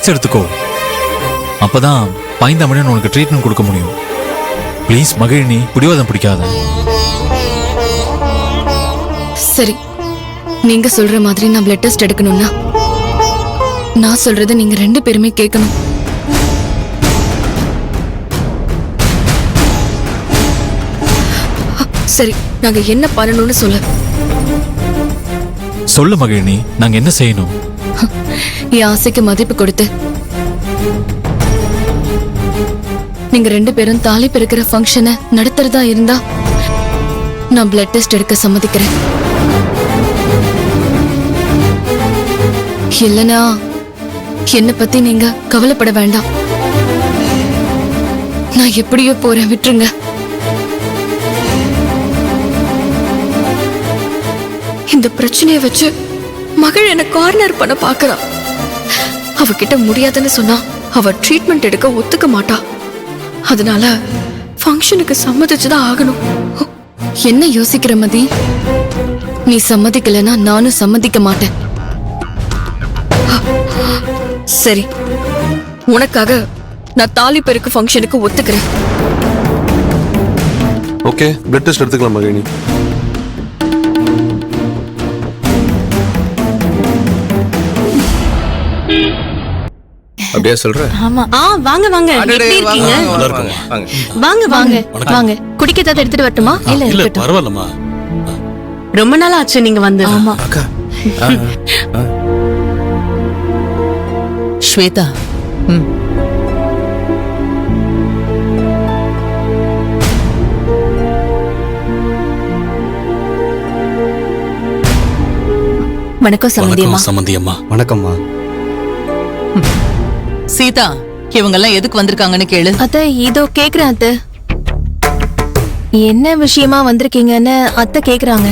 Rest எடுத்துக்கோ. அப்பதான் பயந்தமணின்னு உனக்கு ட்ரீட்மெண்ட் கொடுக்க முடியும். ப்ளீஸ் மகிழினி, பிடிவாதம் பிடிக்காத. சரி, நீங்க சொல்ற மாதிரி நான் பிளட் டெஸ்ட் எடுக்கணும்னா நான் சொல்றதை நீங்க 2 பேருமே கேட்கணும். சரி, நாங்க என்ன பண்ணணும்னு சொல்லு மகிழினி, நாங்க என்ன செய்யணும்? என் ஆசைக்கு மதிப்பு கொடுத்து நீங்க 2 பேரும் தாலி பிறக்கிற ஃபங்க்ஷனை நடத்துறதா இருந்தா நான் பிளட் டெஸ்ட் எடுக்க சம்மதிக்கிறேன். இல்லனா என்ன பத்தி நீங்க கவலைப்பட வேண்டாம். நான் எப்படியோ போறேன், விட்டுருங்க. இந்த பிரச்சனையை வச்சு மகள் என்ன கார்னர் பண்ண பாக்குறா. அவகிட்ட முடியாதுன்னு சொன்னா அவ ட்ரீட்மெண்ட் எடுக்க ஒத்துக்க மாட்டா. அதனால ஃபங்க்ஷனுக்கு சம்மதிச்சுதான் ஆகணும். என்ன யோசிக்கிற மதி? நீ சம்மதிக்கலன்னா நானும் சம்மதிக்க மாட்டேன். சரி, உனக்காக நான் தாலி பெருக்கு ஃபங்க்ஷனுக்கு ஒத்துக்கிறேன். ஓகே, பிளட் டெஸ்ட் எடுத்துக்கலாம் மகிழினி. அப்படியே சொல்றேன். ஆமா. வாங்க வாங்க. எப்படி இருக்கீங்க? வாங்க வாங்க வாங்க. குடிக்க ஏதாவது எடுத்துட்டு வரட்டுமா? இல்ல பரவாயில்லம்மா. ரொம்ப நாள் ஆச்சு நீங்க வந்து. ஆமா அக்கா. ஸ்வேதா, வணக்கம் சம்பந்தியம்மா. சம்பந்தியம்மா வணக்கம்மா. சீதா, இவங்க எல்லாம் எதுக்கு வந்திருக்காங்கன்னு கேளு. அத்தை இதோ கேக்குறேன். அத்தை என்ன விஷயமா வந்திருக்கீங்கன்னு அத்தை கேக்குறாங்க.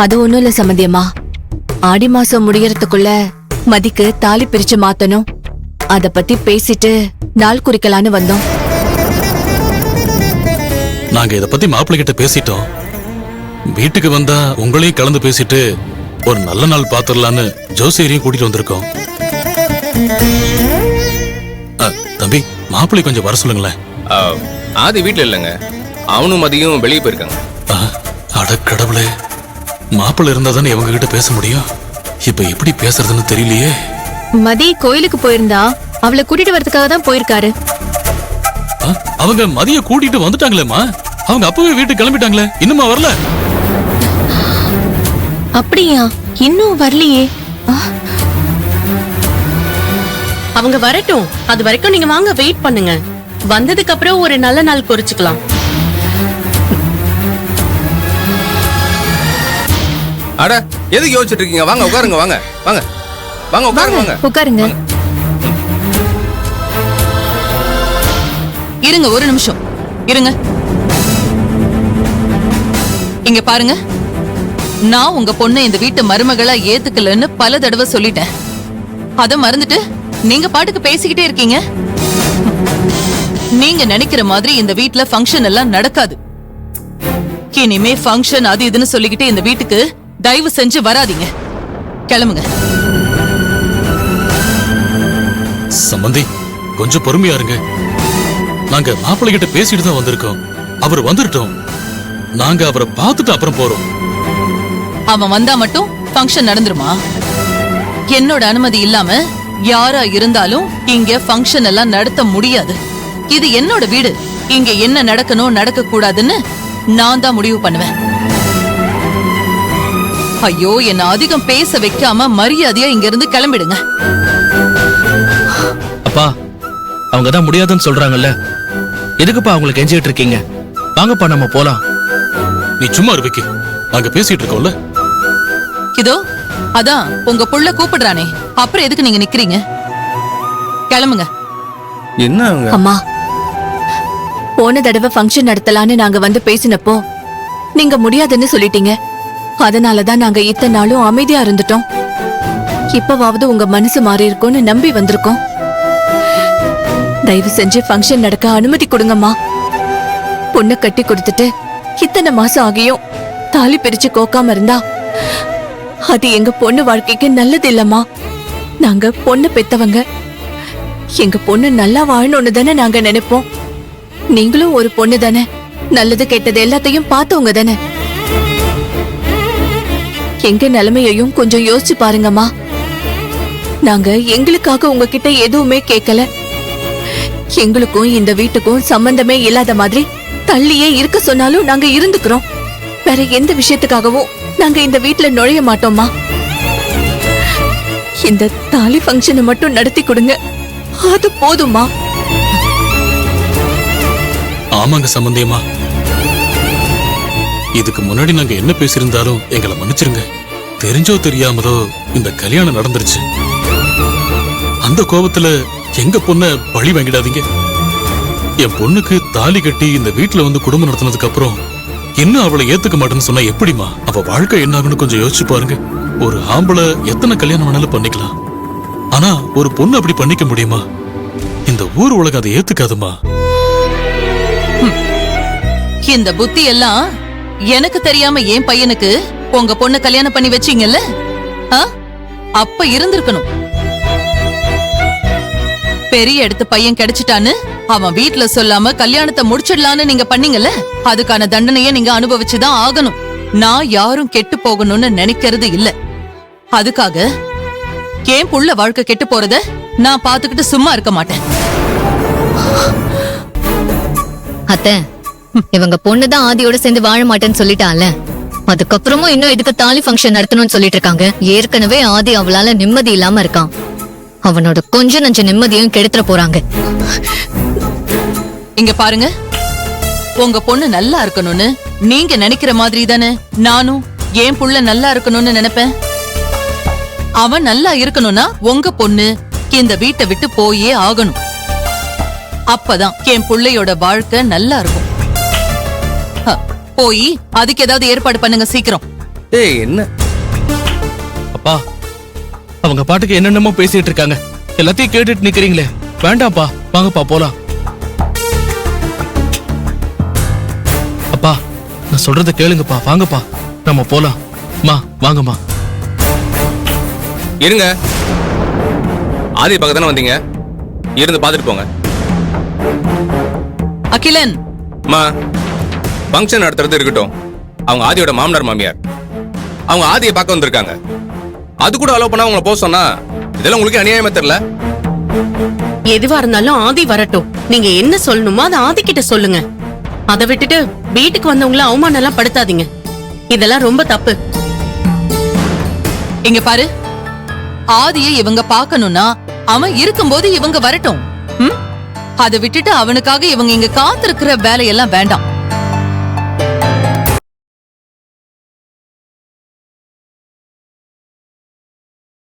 அது ஒண்ணும் இல்ல சம்பந்தியம்மா. ஆடி மாசம் முடியறதுக்குள்ள மதிக்கு தாலி பிரிச்சு மாத்தணும். அத பத்தி பேசிட்டு நாள் குறிக்கலான்னு வந்தோம். நாங்க இத பத்தி மாப்பிள்ளை கிட்ட பேசிட்டோம். வீட்டுக்கு வந்தா உங்களையும் கலந்து பேசிட்டு ஒரு நல்ல நாள் பாத்துடலான்னு ஜோசியரையும் கூட்டிட்டு வந்திருக்கோம். தம்பி, மாப்பிள்ளை கொஞ்சம் வர சொல்லுங்களேன். ஆதி வீட்டுல இல்லைங்க, அவனும் மதியம் வெளியே போயிருக்காங்க. அட கடவுளே, மாப்பிள்ளை இருந்தா தானே இவங்க கிட்ட பேச முடியும். இப்ப எப்படி பேசுறதுன்னு தெரியலையே. மதி கோயிலுக்கு போயிருந்தா அவளை கூட்டிட்டு வரதுக்காக தான் போயிருக்காரு. அவங்க மதிய கூட்டிட்டு வந்துட்டாங்களேம்மா. அவங்க அப்பவே வீட்டுக்கு கிளம்பிட்டாங்களே, இன்னுமா வரல? அப்படியா? இன்னும் வரலையே. அவங்க வரட்டும், அது வரைக்கும் நீங்க வாங்க, வெயிட் பண்ணுங்க. வந்ததுக்கு அப்புறம் ஒரு நல்ல நாள் குறிச்சுக்கலாம். அட, எதுக்கு யோசிச்சுட்டு இருக்கீங்க? வாங்க உட்காருங்க. வாங்க வாங்க வாங்க உட்காருங்க. வாங்க உட்காருங்க. இருங்க, ஒரு நிமிஷம் இருங்க. இங்க பாருங்க, நான் உங்க பொண்ணை இந்த வீட்டு மருமகளா ஏத்துக்கலன்னு பல தடவை சொல்லிட்டேன். அத மறந்துட்டு நீங்க பாட்டுக்கு பேசிக்கிட்டே இருக்கீங்க. நீங்க நினைக்கிற மாதிரி இந்த வீட்டுல ஃபங்க்ஷன் எல்லாம் நடக்காது. இனிமே ஃபங்க்ஷன் அது இதுன்னு சொல்லிக்கிட்டு இந்த வீட்டுக்கு தயவு செஞ்சு வராதீங்க. கிளம்புங்க. சம்பந்தி, கொஞ்சம் பொறுமையா இருங்க. நாங்க மாப்பிள்ளை கிட்ட பேசிட்டு தான் வந்திருக்கோம். அவர் வந்துட்டோம். நாங்க அவரை பார்த்துட்டு அப்புறம் போறோம். அவன் வந்தா மட்டும் ஃபங்க்ஷன் நடந்துருமா? என்னோட அனுமதி இல்லாம யாரா இருந்தாலும் இங்க ஃபங்க்ஷன் எல்லாம் நடத்த முடியாது. இது என்னோட வீடு. இங்க என்ன நடக்கணும் நடக்க கூடாதுன்னு நான் தான் முடிவு பண்ணுவேன். ஐயோ, என்ன அதிகம் பேச வைக்காம மரியாதையா இங்க இருந்து கிளம்பிடுங்க. அப்பா, அவங்க தான் முடியாதுன்னு சொல்றாங்கல்ல, எதுக்குப்பா அவங்களை கெஞ்சிட்டு இருக்கீங்க? வாங்கப்பா, நம்ம போலாம். நீ சும்மா இருவிக்கு, நாங்க பேசிட்டு இருக்கோம்ல. இதோ அதான் உங்க புள்ள கூப்பிடுறானே, அப்புறம் எதுக்கு நீங்க நிக்கிறீங்க? கிளம்புங்க. என்ன அம்மா, போன தடவை ஃபங்க்ஷன் நடத்தலான்னு நாங்க வந்து பேசினப்போ நீங்க முடியாதுன்னு சொல்லிட்டீங்க. அதனாலதான் நாங்க இத்தனை நாளும் அமைதியா இருந்துட்டோம். இப்பவாவது உங்க மனசு மாறி இருக்கும்னு நம்பி வந்திருக்கோம். தயவு செஞ்சு ஃபங்க்ஷன் நடக்க அனுமதி கொடுங்கம்மா. பொண்ணு கட்டி கொடுத்துட்டு இத்தனை மாசம் ஆகியும் தாலி பிரிச்சு கோக்காம இருந்தா அது எங்க பொண்ணு வாழ்க்கைக்கு நல்லது இல்லம்மா. நாங்க பொண்ணு பெத்தவங்க. எங்க பொண்ணு நல்லா வாழணும்னு தானே நாங்க நினைப்போம். நீங்களும் ஒரு பொண்ணு தானே, நல்லது கெட்டது எல்லாத்தையும் பார்த்தவங்க தானே. எங்க நிலைமையையும் கொஞ்சம் யோசிச்சு பாருங்கம்மா. நாங்க எங்களுக்காக உங்ககிட்ட எதுவுமே கேட்கல. எங்களுக்கும் இந்த வீட்டுக்கும் சம்பந்தமே இல்லாத மாதிரி தள்ளியே இருக்க சொன்னாலும் நாங்க இருந்துக்கிறோம். வேற எந்த விஷயத்துக்காகவும் நாங்க இந்த வீட்டுல நுழைய மாட்டோம்மா. இந்த தாலி ஃபங்க்ஷனை மட்டும் நடத்தி கொடுங்க, அது போதுமா? ஆமாங்க சம்பந்தியம்மா, இதுக்கு முன்னாடி நாங்க என்ன பேசியிருந்தாலும் எங்களை மன்னிச்சிருங்க. தெரிஞ்சோ தெரியாமலோ இந்த கல்யாணம் நடந்துருச்சு. அந்த கோபத்துல எங்க பொண்ண பழி வாங்கிடாதீங்க. என் பொண்ணுக்கு தாலி கட்டி இந்த வீட்டுல வந்து குடும்பம் நடத்தினதுக்கு அப்புறம் இன்னும் அவளை ஏத்துக்க மாட்டேன்னு சொன்னா எப்படிமா? அவ வாழ்க்கை என்ன ஆகுன்னு கொஞ்சம் யோசிச்சு பாருங்க. ஒரு ஆம்பளை எத்தனை கல்யாணம் வேணாலும் பண்ணிக்கலாம், ஆனா ஒரு பொண்ணு அப்படி பண்ணிக்க முடியுமா? இந்த ஊர் உலகம் அதை ஏத்துக்காதுமா. இந்த புத்தி எல்லாம் எனக்கு தெரியாம என் பையனுக்கு உங்க பொண்ணு கல்யாணம் பண்ணி வச்சீங்கல்ல, அப்ப இருந்திருக்கணும். பெரிய இடத்து பையன் கிடைச்சிட்டான்னு அவன் வீட்டுல சொல்லாம கல்யாணத்தை முடிச்சிடலான்னு நீங்க பண்ணீங்கல்ல, அதுக்கான தண்டனைய நீங்க அனுபவிச்சுதான் ஆகணும். நான் யாரும் கெட்டு போகணும்னு நினைக்கிறது இல்ல. அதுக்காக ஏன் புள்ள வாழ்க்கை கெட்டு போறத நான் பாத்துக்கிட்டு சும்மா இருக்க மாட்டேன். அத்தை, இவங்க பொண்ணுதான் ஆதியோட சேர்ந்து வாழ மாட்டேன்னு சொல்லிட்டால, அதுக்கப்புறமும் இன்னும் இதுக்கு தாலி ஃபங்க்ஷன் நடத்தணும்னு சொல்லிட்டு இருக்காங்க. ஏற்கனவே ஆதி அவளால நிம்மதி இல்லாம இருக்கான். அவனோட கொஞ்ச நஞ்ச நிம்மதியும் கெடுத்துற போறாங்க. இங்க பாருங்க, உங்க பொண்ணு நல்லா இருக்கணும்னு நீங்க நினைக்கிற மாதிரி தானே நானும் என் புள்ள நல்லா இருக்கணும்னு நினைப்பேன். அவன் நல்லா இருக்கணும்னா உங்க பொண்ணு இந்த வீட்டை விட்டு போயே ஆகணும். அப்பதான் என் புள்ளையோட வாழ்க்கை நல்லா இருக்கும். போய் அதுக்கு ஏதாவது ஏற்பாடு பண்ணுங்க சீக்கிரம். ஏய் என்ன அப்பா, அவங்க பாட்டுக்கு என்னென்னமோ பேசிட்டு இருக்காங்க, எல்லாத்தையும் கேட்டுட்டு நிக்கிறீங்களே. வேண்டாம்ப்பா, வாங்கப்பா போலாம். அப்பா, நான் சொல்றத கேளுங்கப்பா, வாங்கப்பா நம்ம போலாம். மா வாங்கம்மா. இருங்க, ஆதி பக்கம் தானே வந்தீங்க, இருந்து பாத்துட்டு போங்க. அகிலன், அம்மா, ஃபங்க்ஷன் நடத்துறது இருக்கட்டும், அவங்க ஆதியோட மாமனார் மாமியார் அவங்க ஆதியை பார்க்க வந்திருக்காங்க. அது கூட அலோவ் பண்ணா உங்களை போக சொன்னா இதெல்லாம் உங்களுக்கு அநியாயமா தெரியல? எதுவா இருந்தாலும் ஆதி வரட்டும். நீங்க என்ன சொல்லணுமோ அதை ஆதி கிட்ட சொல்லுங்க. அதை விட்டுட்டு வீட்டுக்கு வந்தவங்கள அவமானம் எல்லாம் படுத்தாதீங்க. இதெல்லாம் ரொம்ப தப்பு. இங்க பாரு, ஆதியை இவங்க பார்க்கணும்னா அவன் இருக்கும்போது இவங்க வரட்டும். அதை விட்டுட்டு அவனுக்காக இவங்க இங்க காத்திருக்கிற வேலையெல்லாம் வேண்டாம்.